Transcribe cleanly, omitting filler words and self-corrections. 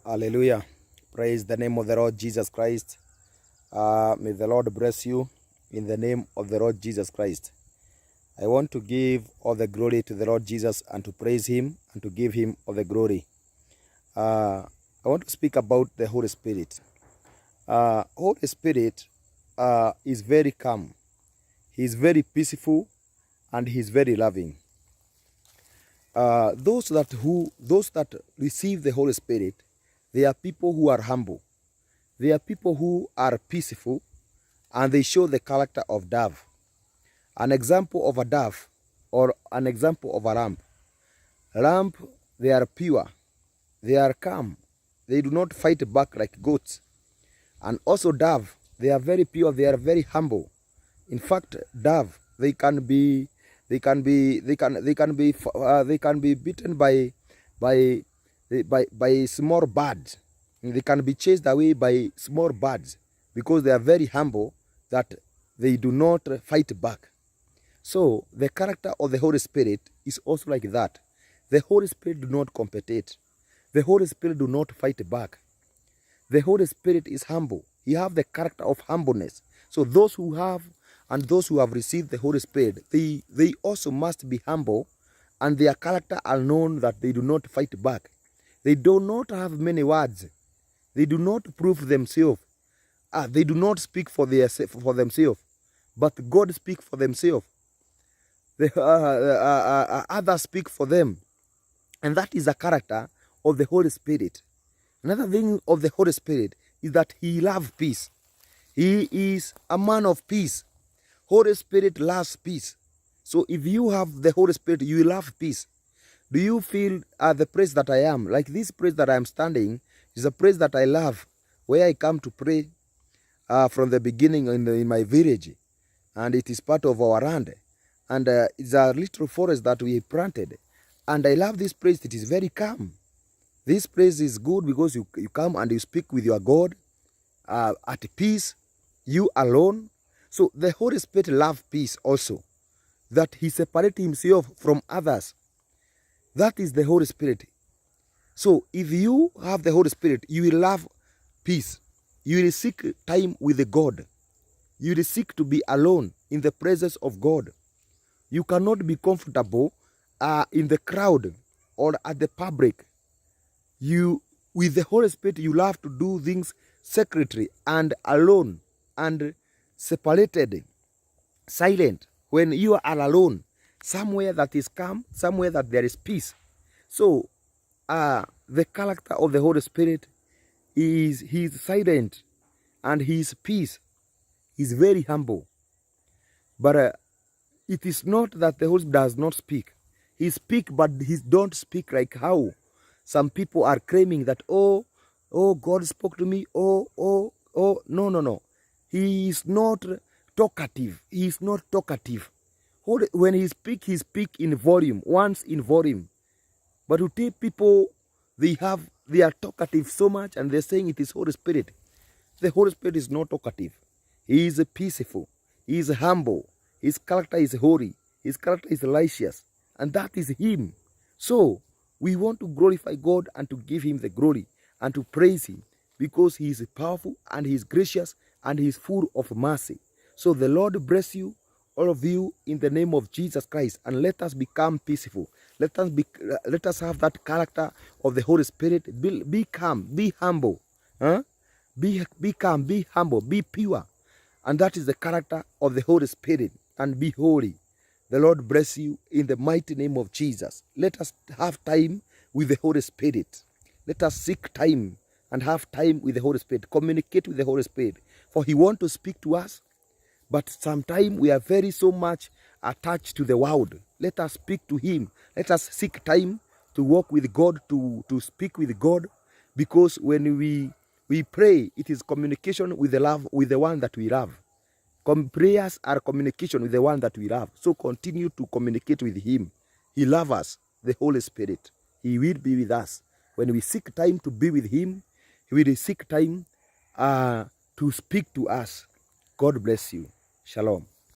Hallelujah. Praise the name of the Lord Jesus Christ. May the Lord bless you in the name of the Lord Jesus Christ. I want to give all the glory to the Lord Jesus and to praise him and to give him all the glory. I want to speak about the Holy Spirit. Holy Spirit is very calm. He is very peaceful and he is very loving. Those that receive the Holy Spirit, they are people who are humble. They are people who are peaceful, and they show the character of dove. An example of a dove, or an example of a lamb. Lamb, they are pure. They are calm. They do not fight back like goats. And also dove, they are very pure. They are very humble. In fact, dove, they can be beaten by small birds. They can be chased away by small birds because they are very humble, that they do not fight back. So the character of the Holy Spirit is also like that. The Holy Spirit do not compete. The Holy Spirit do not fight back. The Holy Spirit is humble. He have the character of humbleness. So those who have received the Holy Spirit, they also must be humble, and their character are known that they do not fight back. They do not have many words. They do not prove themselves. They do not speak for themselves, but God speak for themselves. Others speak for them, and that is the character of the Holy Spirit. Another thing of the Holy Spirit is that he loves peace. He is a man of peace. Holy Spirit loves peace. So if you have the Holy Spirit, you love peace. Do you feel the place that I am? Like this place that I am standing is a place that I love, where I come to pray from the beginning in my village. And it is part of our land. And it's a little forest that we planted. And I love this place. It is very calm. This place is good because you come and you speak with your God at peace, you alone. So the Holy Spirit loves peace also, that he separates himself from others. That is the Holy Spirit. So if you have the Holy Spirit, you will love peace. You will seek time with God. You will seek to be alone in the presence of God. You cannot be comfortable in the crowd or at the public. With the Holy Spirit, you love to do things secretly and alone and separated, silent. When you are alone, somewhere that is calm, somewhere that there is peace. So the character of the Holy Spirit is he is silent and he is peace. He is very humble. But it is not that the Holy Spirit does not speak. He speaks, but he don't speak like how some people are claiming that, oh, God spoke to me. No. He is not talkative. He is not talkative. When he speak in volume, once in volume. But to take people, they are talkative so much, and they're saying it is Holy Spirit. The Holy Spirit is not talkative. He is peaceful. He is humble. His character is holy. His character is righteous. And that is him. So we want to glorify God and to give him the glory and to praise him, because he is powerful and he is gracious and he is full of mercy. So the Lord bless you, all of you, in the name of Jesus Christ, and let us become peaceful. Let us have that character of the Holy Spirit. Be calm, be humble, be calm, be humble, be pure, and that is the character of the Holy Spirit. And be holy. The Lord bless you in the mighty name of Jesus. Let us have time with the Holy Spirit. Let us seek time and have time with the Holy Spirit. Communicate with the Holy Spirit, for he wants to speak to us. But sometimes we are so much attached to the world. Let us speak to him. Let us seek time to walk with God, to speak with God. Because when we pray, it is communication with the one that we love. Prayers are communication with the one that we love. So continue to communicate with him. He loves us, the Holy Spirit. He will be with us. When we seek time to be with him, he will seek time to speak to us. God bless you. Shalom.